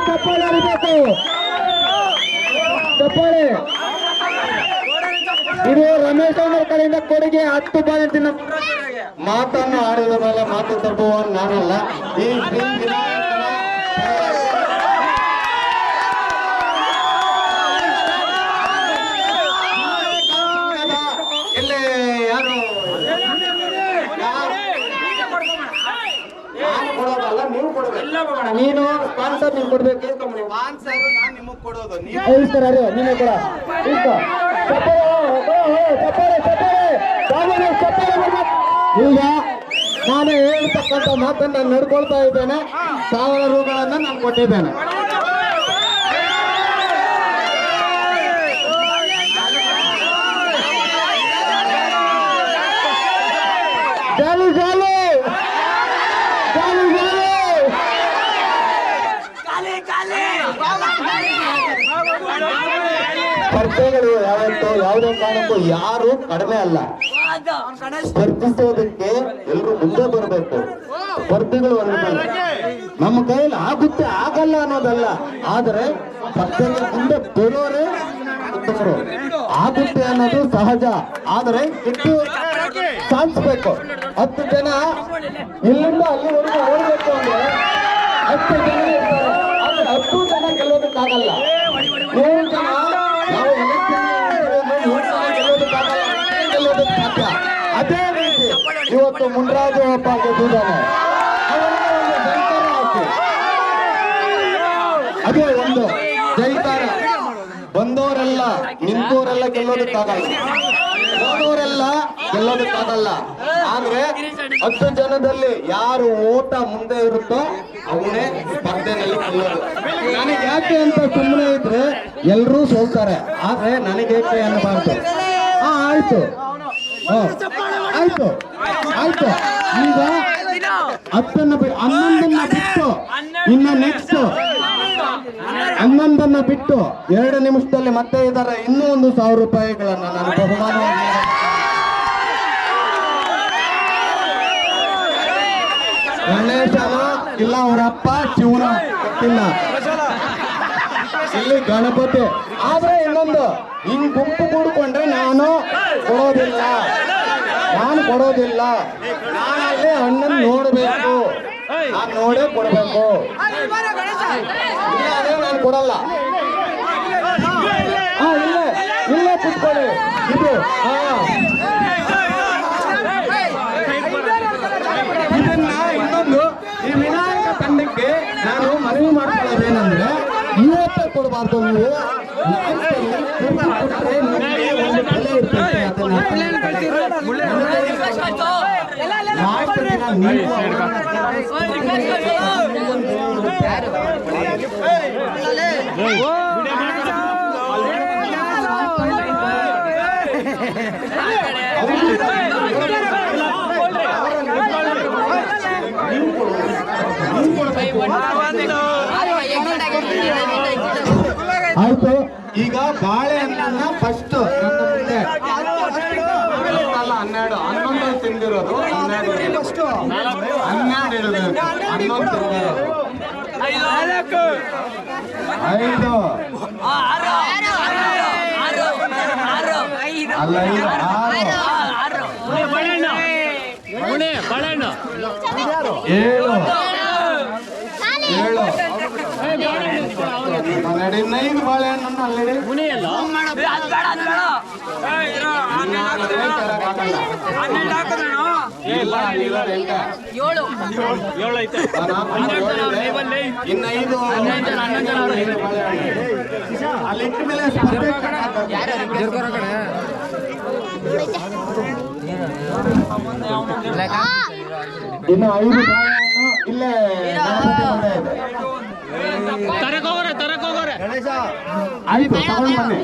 ಚಪ್ಪಾಳೆ ಹೊಡಿಬೇಕು. ಚಪ್ಪಾಳೆ. ಇದು ರಮೇಶ್ ಅವರ ಕಡೆಯಿಂದ ಕೊಡುಗೆ 10 ಪಾಯಿಂಟಿನ ಮಾತನ್ನು ಆಡಿದ ಮೇಲೆ ಮಾತು ತಪ್ಪುವ ನಾನಲ್ಲ. ಈ ಇಲ್ಲಿ ಯಾರು ಕೊಡೋದಲ್ಲ, ನೀವು ಕೊಡಬೇಕು. ನೀನು ಸ್ಪಾನ್ಸರ್ ನೀವು ಕೊಡ್ಬೇಕು. ಸ್ಪಾನ್ಸರ್ ನಾನು ನಿಮಗೆ ಕೊಡೋದು. ನೀನೇ ಕೊಡ. ಈಗ ನಾನು ಹೇಳ್ತಕ್ಕಂಥ ಮಾತನ್ನ ನಡ್ಕೊಳ್ತಾ ಇದ್ದೇನೆ. 1000 ರೂಗಳನ್ನು ನಾನು ಕೊಟ್ಟಿದ್ದೇನೆ. ಜಾಲು ಜಾಲು ಸ್ಪರ್ಧೆಗಳು ಯಾವತ್ತೂ ಯಾವುದೇ ಕಾರಣಕ್ಕೂ ಯಾರು ಕಡಿಮೆ ಅಲ್ಲ. ಸ್ಪರ್ಧಿಸೋದಕ್ಕೆ ಎಲ್ಲರೂ ಮುಂದೆ ಬರಬೇಕು. ಸ್ಪರ್ಧೆಗಳು ನಮ್ಮ ಕೈಯಲ್ಲಿ ಆಗುತ್ತೆ ಆಗಲ್ಲ ಅನ್ನೋದಲ್ಲ, ಆದರೆ ಸ್ಪರ್ಧೆಗೆ ಮುಂದೆ ಬರೋರೇ ಉತ್ತಮರು. ಆಗುತ್ತೆ ಅನ್ನೋದು ಸಹಜ, ಆದರೆ ಇಟ್ಟು ಸಾಧಿಸ್ಬೇಕು. 10 ಜನ ಇಲ್ಲಿಂದ ಅಲ್ಲಿವರೆಗೂ ಓಡಬೇಕು ಅಂದ್ರೆ 10 ಜನ ಇರ್ತಾರೆ. ಆದ್ರೆ 10 ಜನ ಗೆಲ್ಲೋದಕ್ಕಾಗಲ್ಲ. 100 ಜನ ನಾವು ಗೆಲ್ಲೋದಕ್ಕೆ ಸಾಧ್ಯ. ಅದೇ ರೀತಿ ಇವತ್ತು ಮುನ್ರಾಜು ಒಬ್ಬ ಗೆದ್ದಿದ್ದಾನೆ. ಅದೇ ಒಂದು ಜೈಕಾರ. ಬಂದವರೆಲ್ಲ ನಿಂತವರೆಲ್ಲ ಗೆಲ್ಲೋದಕ್ಕಾಗಲ್ಲ, ಹೋದವರೆಲ್ಲ ಗೆಲ್ಲೋದಕ್ಕಾಗಲ್ಲ. ಆದ್ರೆ 10 ಜನದಲ್ಲಿ ಯಾರು ಓಟ ಮುಂದೆ ಇರುತ್ತೋ ಅವನೇ ಸ್ಪರ್ಧೆನಲ್ಲಿ ಗೆಲ್ಲೋದು. ನನಗೆ ಯಾಕೆ ಅಂತ ಸುಮ್ಮನೆ ಇದ್ರೆ ಎಲ್ಲರೂ ಸೋಲ್ತಾರೆ, ಆದ್ರೆ ನನಗೇಕೆ ಅನ್ನಬಾರ್ದು. ಆಯ್ತು ಆಯ್ತು ಆಯ್ತು. ಈಗ 11 ಬಿಟ್ಟು ಇನ್ನು ನೆಕ್ಸ್ಟ್ 11 ಬಿಟ್ಟು 2 ನಿಮಿಷದಲ್ಲಿ ಮತ್ತೆ ಇದ್ದಾರೆ. ಇನ್ನೂ 1,000 ರೂಪಾಯಿಗಳನ್ನ ನಾನು ಬಹುಮಾನವಾಗಿ ಗಣೇಶನ ಇಲ್ಲ, ಅವರ ಅಪ್ಪ ಶಿವನ ಗೊತ್ತಿಲ್ಲ, ಇಲ್ಲಿ ಗಣಪತಿ. ಆದ್ರೆ ಇನ್ನೊಂದು, ಹಿಂಗ್ ಗುಂಪು ಕೂಡ್ಕೊಂಡ್ರೆ ನಾನು ಕೊಡೋದಿಲ್ಲ. ನಾನಲ್ಲಿ ಅಣ್ಣನ್ ನೋಡ್ಬೇಕು, ನಾನು ನೋಡೇ ಕೊಡ್ಬೇಕು. ಅದೇ ನಾನು ಕೊಡಲ್ಲ. ಇಲ್ಲೇ ಕುತ್ಕೊಳ್ಳಿ. ಇದು ಇದನ್ನ ಇನ್ನೊಂದು, ಈ ವಿನಾಯಕ ತಂಡಕ್ಕೆ ನಾನು ಮನವಿ ಮಾಡ್ಕೊಳ್ಳೋದೇನಂದ್ರೆ, ಇವತ್ತೇ ಕೊಡಬಾರ್ದು. ನೀವು ಆಯ್ತು. ಈಗ ಬಾಳೆಹಣ್ಣನ್ನ ಫಸ್ಟ್ ನನ್ನ ಮುಂದೆ 11 ತಿಂದಿರೋದು, 12 ಇಡಬೇಕು, 11 ತಿಂದಿರೋದು 5 ಅಲ್ಲ 7 ಬಾಳೆಹಣ್ಣನ್ನು ಅಲ್ಲೇ ಇನ್ನು 5 ಅಲ್ಲಿಟ್ಟ ಮೇಲೆ ಇನ್ನು 5 ಬಾಳೆಹಣ್ಣು ಇಲ್ಲೇ ತರಕೋಗ್ರೆ. ಆಯ್ತು, ತಗೊಂಡು ಬನ್ನಿ.